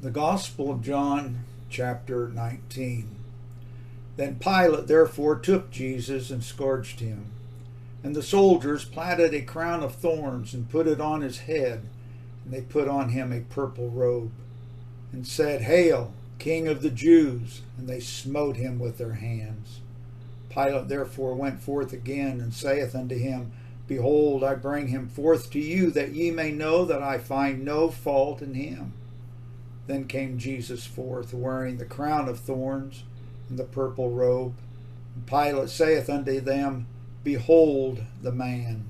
The Gospel of John, chapter 19. Then Pilate therefore took Jesus and scourged him. And the soldiers platted a crown of thorns and put it on his head, and they put on him a purple robe, and said, Hail, King of the Jews! And they smote him with their hands. Pilate therefore went forth again, and saith unto him, Behold, I bring him forth to you, that ye may know that I find no fault in him. Then came Jesus forth, wearing the crown of thorns and the purple robe. And Pilate saith unto them, Behold the man.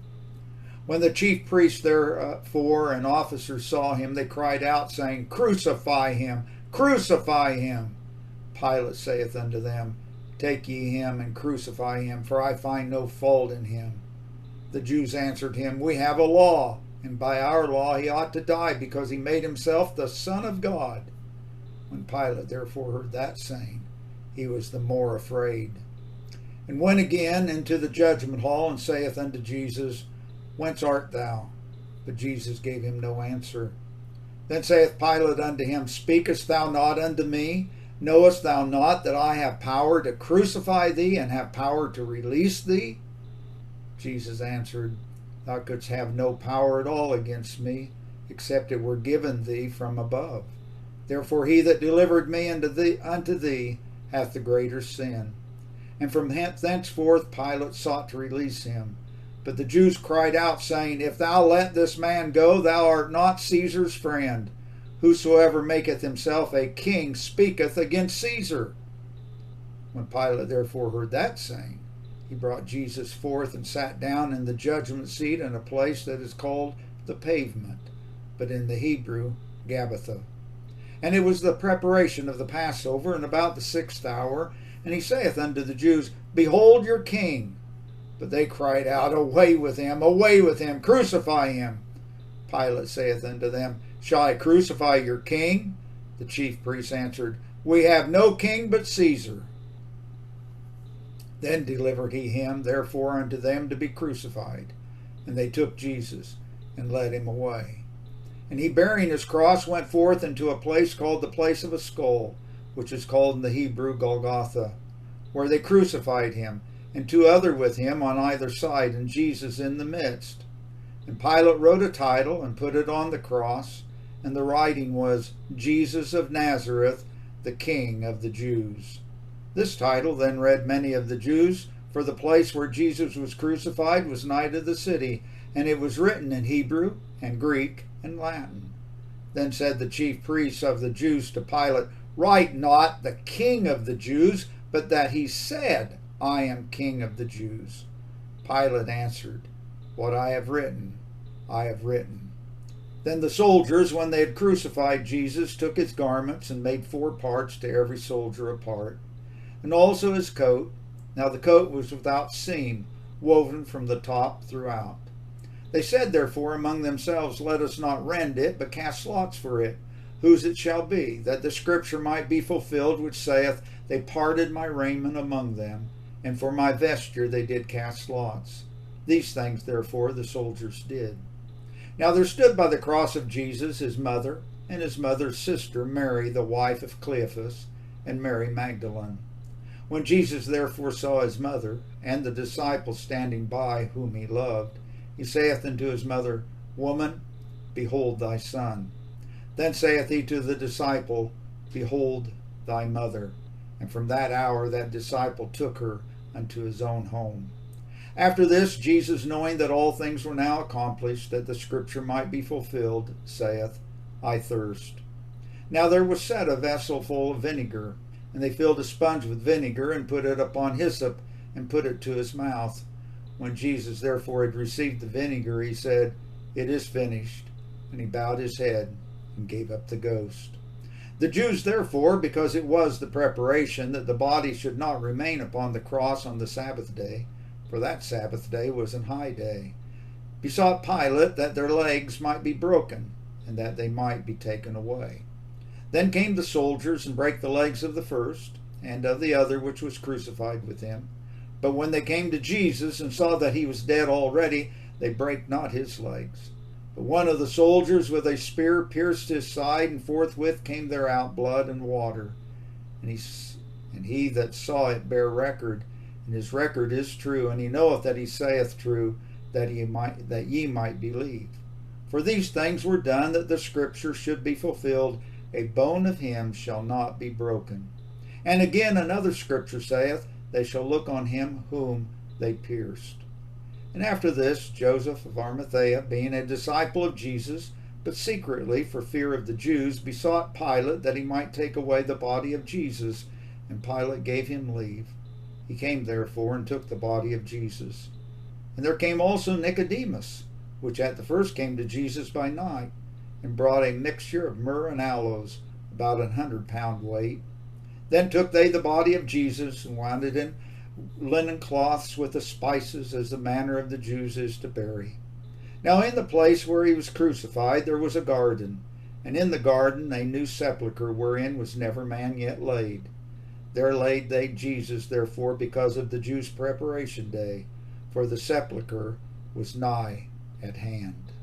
When the chief priests therefore and officers saw him, they cried out, saying, Crucify him! Crucify him! Pilate saith unto them, Take ye him and crucify him, for I find no fault in him. The Jews answered him, We have a law, and by our law he ought to die, because he made himself the Son of God. When Pilate therefore heard that saying, he was the more afraid, and went again into the judgment hall, and saith unto Jesus, Whence art thou? But Jesus gave him no answer. Then saith Pilate unto him, Speakest thou not unto me? Knowest thou not that I have power to crucify thee, and have power to release thee? Jesus answered, Thou couldst have no power at all against me, except it were given thee from above. Therefore he that delivered me unto thee hath the greater sin. And from thenceforth Pilate sought to release him. But the Jews cried out, saying, If thou let this man go, thou art not Caesar's friend. Whosoever maketh himself a king speaketh against Caesar. When Pilate therefore heard that saying, he brought Jesus forth and sat down in the judgment seat in a place that is called the Pavement, but in the Hebrew, Gabbatha. And it was the preparation of the Passover, and about the 6th hour. And he saith unto the Jews, Behold your king! But they cried out, Away with him! Away with him! Crucify him! Pilate saith unto them, Shall I crucify your king? The chief priests answered, We have no king but Caesar. Then delivered he him therefore unto them to be crucified. And they took Jesus, and led him away. And he, bearing his cross, went forth into a place called the place of a skull, which is called in the Hebrew Golgotha, where they crucified him, and two other with him on either side, and Jesus in the midst. And Pilate wrote a title, and put it on the cross, and the writing was, Jesus of Nazareth, the King of the Jews. This title then read many of the Jews, for the place where Jesus was crucified was nigh to the city, and it was written in Hebrew and Greek and Latin. Then said the chief priests of the Jews to Pilate, Write not the King of the Jews, but that he said, I am King of the Jews. Pilate answered, What I have written, I have written. Then the soldiers, when they had crucified Jesus, took his garments and made 4 parts, to every soldier a part, and also his coat. Now the coat was without seam, woven from the top throughout. They said therefore among themselves, Let us not rend it, but cast lots for it, whose it shall be, that the scripture might be fulfilled, which saith, They parted my raiment among them, and for my vesture they did cast lots. These things therefore the soldiers did. Now there stood by the cross of Jesus his mother, and his mother's sister Mary, the wife of Cleophas, and Mary Magdalene. When Jesus therefore saw his mother, and the disciple standing by, whom he loved, he saith unto his mother, Woman, behold thy son. Then saith he to the disciple, Behold thy mother. And from that hour that disciple took her unto his own home. After this, Jesus, knowing that all things were now accomplished, that the scripture might be fulfilled, saith, I thirst. Now there was set a vessel full of vinegar, and they filled a sponge with vinegar, and put it upon hyssop, and put it to his mouth. When Jesus therefore had received the vinegar, he said, It is finished. And he bowed his head and gave up the ghost. The Jews therefore, because it was the preparation that the body should not remain upon the cross on the Sabbath day, for that Sabbath day was an high day, besought Pilate that their legs might be broken, and that they might be taken away. Then came the soldiers, and brake the legs of the first, and of the other which was crucified with him. But when they came to Jesus, and saw that he was dead already, they brake not his legs. But one of the soldiers with a spear pierced his side, and forthwith came there out blood and water. And he that saw it bare record, and his record is true, and he knoweth that he saith true, that ye might believe. For these things were done, that the scripture should be fulfilled, a bone of him shall not be broken. And again another scripture saith, they shall look on him whom they pierced. And after this, Joseph of Arimathea, being a disciple of Jesus, but secretly for fear of the Jews, besought Pilate that he might take away the body of Jesus, and Pilate gave him leave. He came therefore and took the body of Jesus. And there came also Nicodemus, which at the first came to Jesus by night, and brought a mixture of myrrh and aloes, about 100 pound weight. Then took they the body of Jesus, and wound it in linen cloths with the spices, as the manner of the Jews is to bury. Now in the place where he was crucified there was a garden, and in the garden a new sepulchre, wherein was never man yet laid. There laid they Jesus, therefore, because of the Jews' preparation day, for the sepulchre was nigh at hand.